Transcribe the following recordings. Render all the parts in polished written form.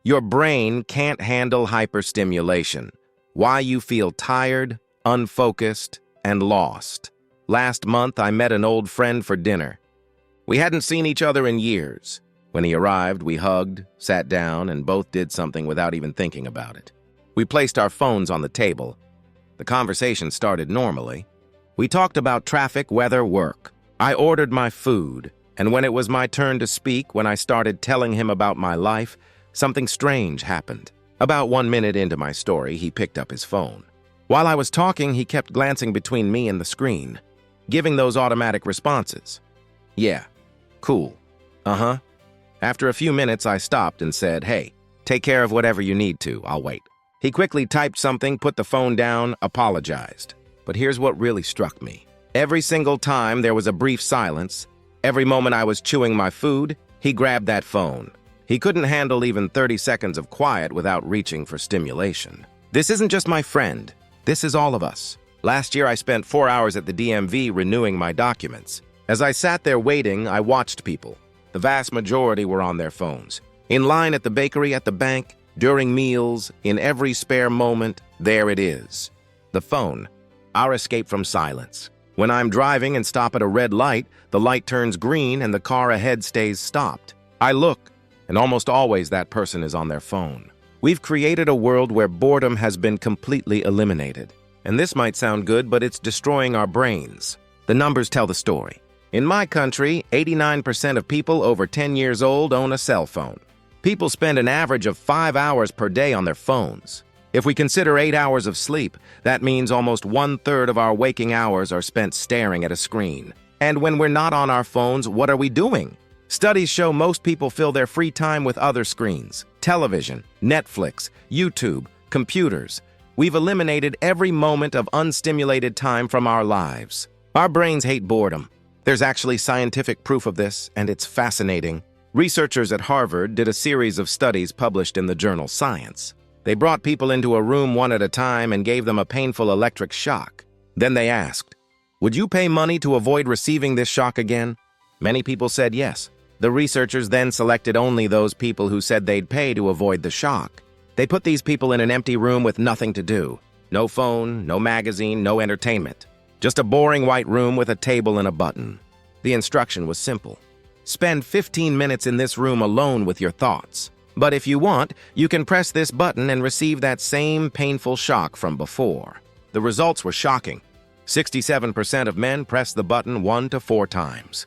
Your brain can't handle hyperstimulation. Why you feel tired, unfocused, and lost. Last month, I met an old friend for dinner. We hadn't seen each other in years. When he arrived, we hugged, sat down, and both did something without even thinking about it. We placed our phones on the table. The conversation started normally. We talked about traffic, weather, work. I ordered my food, and when it was my turn to speak, when I started telling him about my life, something strange happened. About 1 minute into my story, he picked up his phone. While I was talking, he kept glancing between me and the screen, giving those automatic responses. Yeah, cool. Uh-huh. After a few minutes, I stopped and said, "Hey, take care of whatever you need to. I'll wait." He quickly typed something, put the phone down, apologized. But here's what really struck me. Every single time there was a brief silence, every moment I was chewing my food, he grabbed that phone. He couldn't handle even 30 seconds of quiet without reaching for stimulation. This isn't just my friend. This is all of us. Last year, I spent 4 hours at the DMV renewing my documents. As I sat there waiting, I watched people. The vast majority were on their phones. In line at the bakery, at the bank, during meals, in every spare moment, there it is. The phone, our escape from silence. When I'm driving and stop at a red light, the light turns green and the car ahead stays stopped. I look, and almost always that person is on their phone. We've created a world where boredom has been completely eliminated. And this might sound good, but it's destroying our brains. The numbers tell the story. In my country, 89% of people over 10 years old own a cell phone. People spend an average of 5 hours per day on their phones. If we consider 8 hours of sleep, that means almost 1/3 of our waking hours are spent staring at a screen. And when we're not on our phones, what are we doing? Studies show most people fill their free time with other screens. Television, Netflix, YouTube, computers. We've eliminated every moment of unstimulated time from our lives. Our brains hate boredom. There's actually scientific proof of this, and it's fascinating. Researchers at Harvard did a series of studies published in the journal Science. They brought people into a room one at a time and gave them a painful electric shock. Then they asked, "Would you pay money to avoid receiving this shock again?" Many people said yes. The researchers then selected only those people who said they'd pay to avoid the shock. They put these people in an empty room with nothing to do. No phone, no magazine, no entertainment. Just a boring white room with a table and a button. The instruction was simple. Spend 15 minutes in this room alone with your thoughts. But if you want, you can press this button and receive that same painful shock from before. The results were shocking. 67% of men pressed the button 1 to 4 times.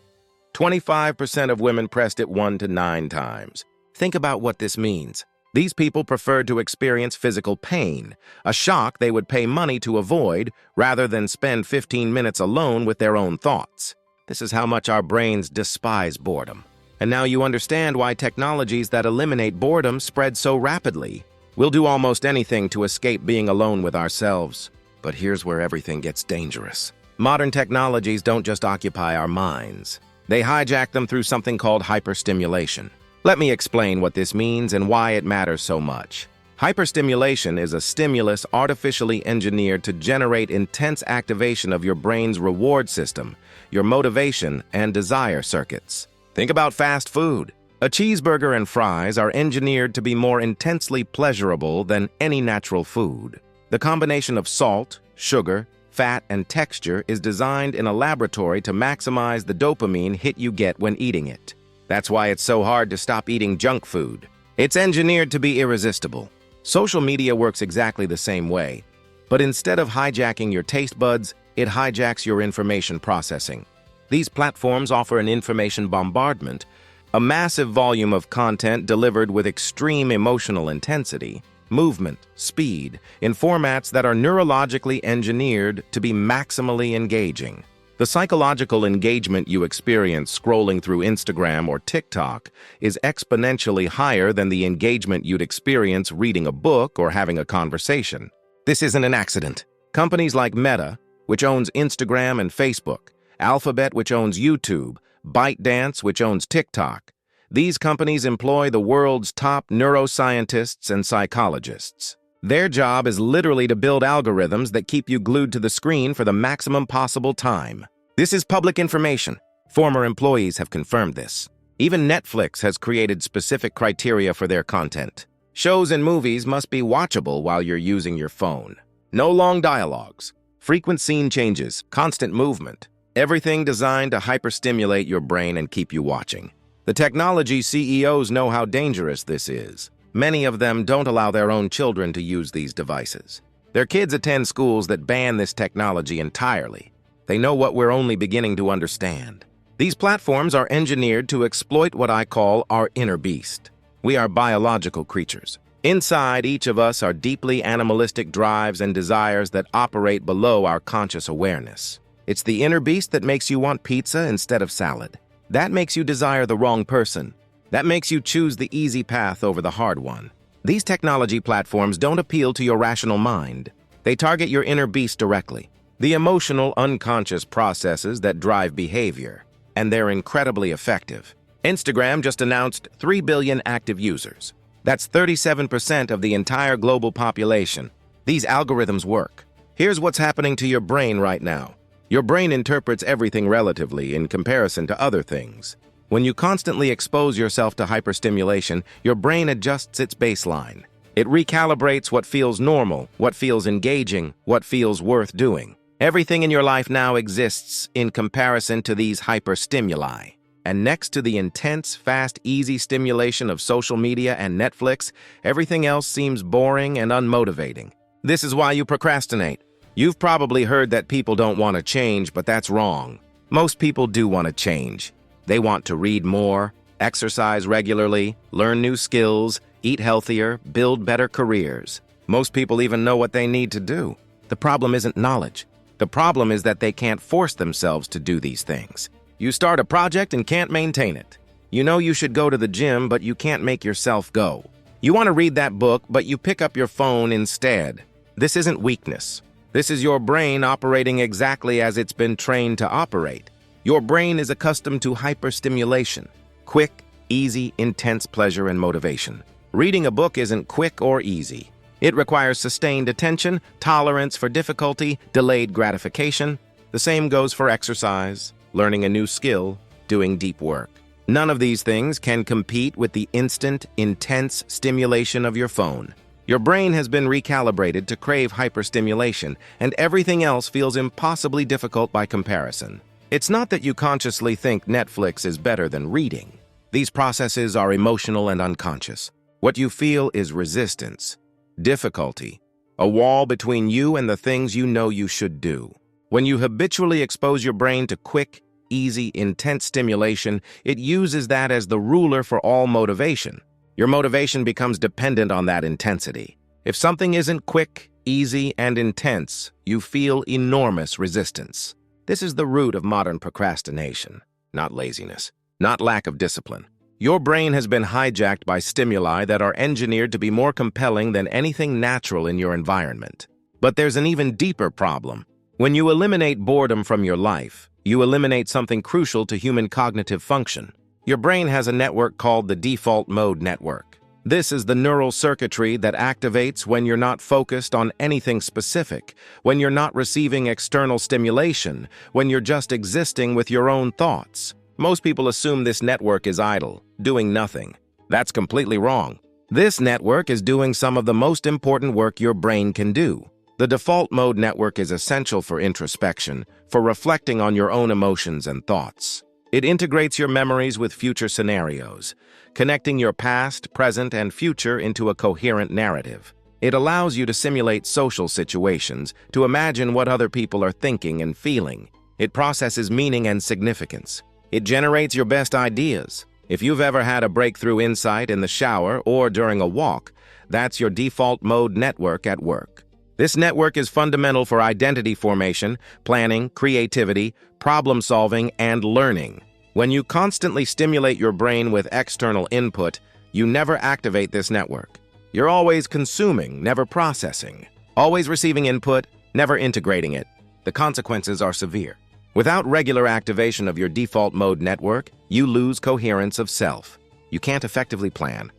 25% of women pressed it 1 to 9 times. Think about what this means. These people preferred to experience physical pain, a shock they would pay money to avoid, rather than spend 15 minutes alone with their own thoughts. This is how much our brains despise boredom. And now you understand why technologies that eliminate boredom spread so rapidly. We'll do almost anything to escape being alone with ourselves. But here's where everything gets dangerous. Modern technologies don't just occupy our minds. They hijack them through something called hyperstimulation. Let me explain what this means and why it matters so much. Hyperstimulation is a stimulus artificially engineered to generate intense activation of your brain's reward system, your motivation and desire circuits. Think about fast food. A cheeseburger and fries are engineered to be more intensely pleasurable than any natural food. The combination of salt, sugar, fat, and texture is designed in a laboratory to maximize the dopamine hit you get when eating it. That's why it's so hard to stop eating junk food. It's engineered to be irresistible. Social media works exactly the same way, but instead of hijacking your taste buds, it hijacks your information processing. These platforms offer an information bombardment, a massive volume of content delivered with extreme emotional intensity, movement, speed, in formats that are neurologically engineered to be maximally engaging. The psychological engagement you experience scrolling through Instagram or TikTok is exponentially higher than the engagement you'd experience reading a book or having a conversation. This isn't an accident. Companies like Meta, which owns Instagram and Facebook, Alphabet, which owns YouTube, ByteDance, which owns TikTok, these companies employ the world's top neuroscientists and psychologists. Their job is literally to build algorithms that keep you glued to the screen for the maximum possible time. This is public information. Former employees have confirmed this. Even Netflix has created specific criteria for their content. Shows and movies must be watchable while you're using your phone. No long dialogues, frequent scene changes, constant movement. Everything designed to hyperstimulate your brain and keep you watching. The technology CEOs know how dangerous this is. Many of them don't allow their own children to use these devices. Their kids attend schools that ban this technology entirely. They know what we're only beginning to understand. These platforms are engineered to exploit what I call our inner beast. We are biological creatures. Inside each of us are deeply animalistic drives and desires that operate below our conscious awareness. It's the inner beast that makes you want pizza instead of salad. That makes you desire the wrong person. That makes you choose the easy path over the hard one. These technology platforms don't appeal to your rational mind. They target your inner beast directly, the emotional, unconscious processes that drive behavior, and they're incredibly effective. Instagram just announced 3 billion active users. That's 37% of the entire global population. These algorithms work. Here's what's happening to your brain right now. Your brain interprets everything relatively in comparison to other things. When you constantly expose yourself to hyperstimulation, your brain adjusts its baseline. It recalibrates what feels normal, what feels engaging, what feels worth doing. Everything in your life now exists in comparison to these hyperstimuli. And next to the intense, fast, easy stimulation of social media and Netflix, everything else seems boring and unmotivating. This is why you procrastinate. You've probably heard that people don't want to change, but that's wrong. Most people do want to change. They want to read more, exercise regularly, learn new skills, eat healthier, build better careers. Most people even know what they need to do. The problem isn't knowledge. The problem is that they can't force themselves to do these things. You start a project and can't maintain it. You know you should go to the gym, but you can't make yourself go. You want to read that book, but you pick up your phone instead. This isn't weakness. This is your brain operating exactly as it's been trained to operate. Your brain is accustomed to hyperstimulation, quick, easy, intense pleasure and motivation. Reading a book isn't quick or easy. It requires sustained attention, tolerance for difficulty, delayed gratification. The same goes for exercise, learning a new skill, doing deep work. None of these things can compete with the instant, intense stimulation of your phone. Your brain has been recalibrated to crave hyperstimulation, and everything else feels impossibly difficult by comparison. It's not that you consciously think Netflix is better than reading. These processes are emotional and unconscious. What you feel is resistance, difficulty, a wall between you and the things you know you should do. When you habitually expose your brain to quick, easy, intense stimulation, it uses that as the ruler for all motivation. Your motivation becomes dependent on that intensity. If something isn't quick, easy, and intense, you feel enormous resistance. This is the root of modern procrastination, not laziness, not lack of discipline. Your brain has been hijacked by stimuli that are engineered to be more compelling than anything natural in your environment. But there's an even deeper problem. When you eliminate boredom from your life, you eliminate something crucial to human cognitive function. Your brain has a network called the default mode network. This is the neural circuitry that activates when you're not focused on anything specific, when you're not receiving external stimulation, when you're just existing with your own thoughts. Most people assume this network is idle, doing nothing. That's completely wrong. This network is doing some of the most important work your brain can do. The default mode network is essential for introspection, for reflecting on your own emotions and thoughts. It integrates your memories with future scenarios, connecting your past, present, and future into a coherent narrative. It allows you to simulate social situations, to imagine what other people are thinking and feeling. It processes meaning and significance. It generates your best ideas. If you've ever had a breakthrough insight in the shower or during a walk, that's your default mode network at work. This network is fundamental for identity formation, planning, creativity, problem-solving, and learning. When you constantly stimulate your brain with external input, you never activate this network. You're always consuming, never processing. Always receiving input, never integrating it. The consequences are severe. Without regular activation of your default mode network, you lose coherence of self. You can't effectively plan.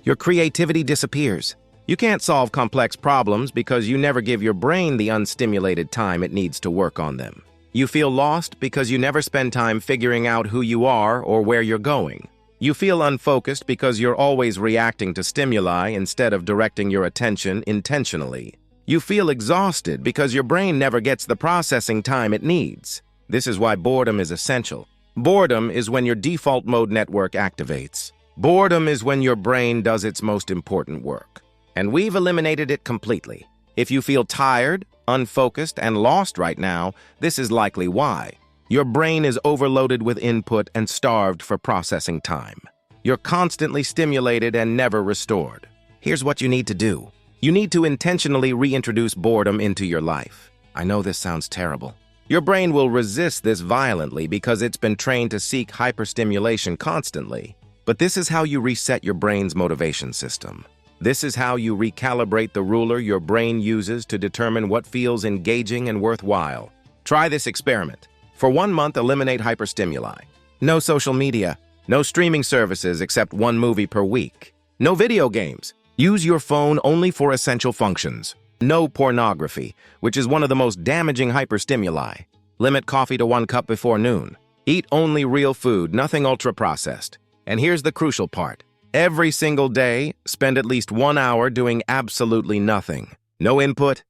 Your creativity disappears. You can't solve complex problems because you never give your brain the unstimulated time it needs to work on them. You feel lost because you never spend time figuring out who you are or where you're going. You feel unfocused because you're always reacting to stimuli instead of directing your attention intentionally. You feel exhausted because your brain never gets the processing time it needs. This is why boredom is essential. Boredom is when your default mode network activates. Boredom is when your brain does its most important work. And we've eliminated it completely. If you feel tired, unfocused, and lost right now, this is likely why. Your brain is overloaded with input and starved for processing time. You're constantly stimulated and never restored. Here's what you need to do. You need to intentionally reintroduce boredom into your life. I know this sounds terrible. Your brain will resist this violently because it's been trained to seek hyperstimulation constantly. But this is how you reset your brain's motivation system. This is how you recalibrate the ruler your brain uses to determine what feels engaging and worthwhile. Try this experiment. For 1 month, eliminate hyperstimuli. No social media. No streaming services except 1 movie per week. No video games. Use your phone only for essential functions. No pornography, which is one of the most damaging hyperstimuli. Limit coffee to 1 cup before noon. Eat only real food, nothing ultra-processed. And here's the crucial part. Every single day, spend at least 1 hour doing absolutely nothing. No input,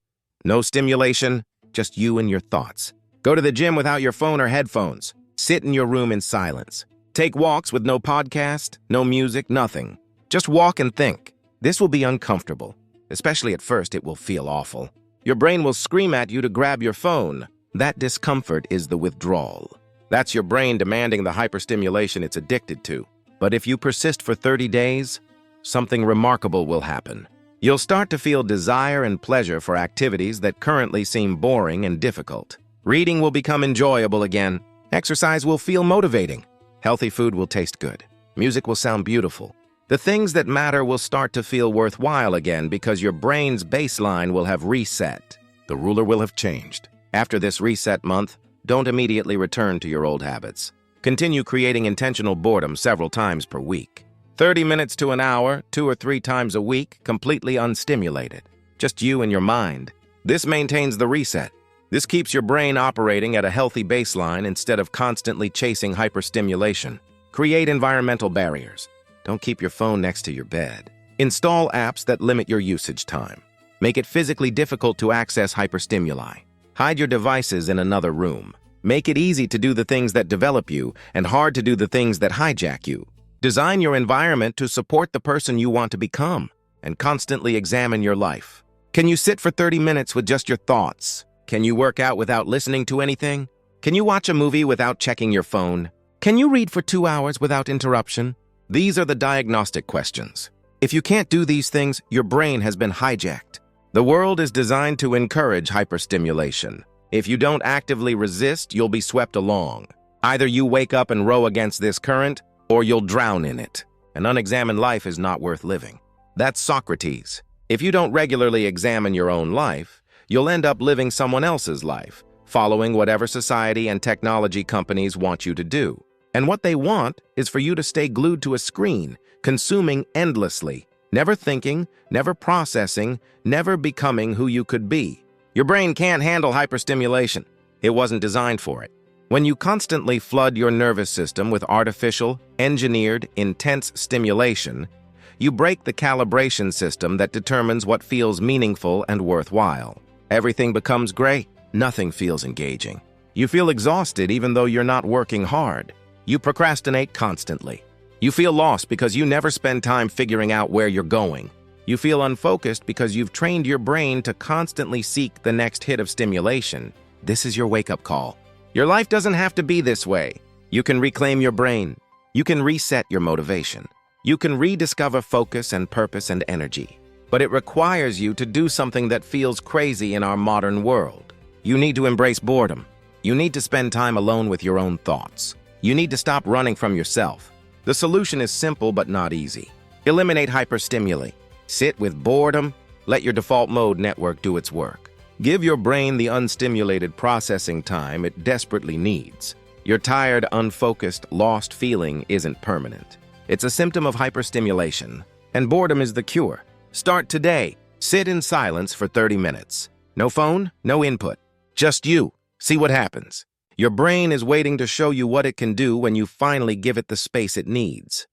no stimulation, just you and your thoughts. Go to the gym without your phone or headphones. Sit in your room in silence. Take walks with no podcast, no music, nothing. Just walk and think. This will be uncomfortable. Especially at first, it will feel awful. Your brain will scream at you to grab your phone. That discomfort is the withdrawal. That's your brain demanding the hyperstimulation it's addicted to. But if you persist for 30 days, something remarkable will happen. You'll start to feel desire and pleasure for activities that currently seem boring and difficult. Reading will become enjoyable again. Exercise will feel motivating. Healthy food will taste good. Music will sound beautiful. The things that matter will start to feel worthwhile again because your brain's baseline will have reset. The ruler will have changed. After this reset month, don't immediately return to your old habits. Continue creating intentional boredom several times per week. 30 minutes to an hour, 2 or 3 times a week, completely unstimulated. Just you and your mind. This maintains the reset. This keeps your brain operating at a healthy baseline instead of constantly chasing hyperstimulation. Create environmental barriers. Don't keep your phone next to your bed. Install apps that limit your usage time. Make it physically difficult to access hyperstimuli. Hide your devices in another room. Make it easy to do the things that develop you and hard to do the things that hijack you. Design your environment to support the person you want to become and constantly examine your life. Can you sit for 30 minutes with just your thoughts? Can you work out without listening to anything? Can you watch a movie without checking your phone? Can you read for 2 hours without interruption? These are the diagnostic questions. If you can't do these things, your brain has been hijacked. The world is designed to encourage hyperstimulation. If you don't actively resist, you'll be swept along. Either you wake up and row against this current, or you'll drown in it. An unexamined life is not worth living. That's Socrates. If you don't regularly examine your own life, you'll end up living someone else's life, following whatever society and technology companies want you to do. And what they want is for you to stay glued to a screen, consuming endlessly, never thinking, never processing, never becoming who you could be. Your brain can't handle hyperstimulation. It wasn't designed for it. When you constantly flood your nervous system with artificial, engineered, intense stimulation, you break the calibration system that determines what feels meaningful and worthwhile. Everything becomes gray. Nothing feels engaging. You feel exhausted even though you're not working hard. You procrastinate constantly. You feel lost because you never spend time figuring out where you're going. You feel unfocused because you've trained your brain to constantly seek the next hit of stimulation. This is your wake-up call. Your life doesn't have to be this way. You can reclaim your brain. You can reset your motivation. You can rediscover focus and purpose and energy. But it requires you to do something that feels crazy in our modern world. You need to embrace boredom. You need to spend time alone with your own thoughts. You need to stop running from yourself. The solution is simple but not easy. Eliminate hyperstimuli. Sit with boredom. Let your default mode network do its work. Give your brain the unstimulated processing time it desperately needs. Your tired, unfocused, lost feeling isn't permanent. It's a symptom of hyperstimulation, and boredom is the cure. Start today. Sit in silence for 30 minutes. No phone, no input. Just you. See what happens. Your brain is waiting to show you what it can do when you finally give it the space it needs.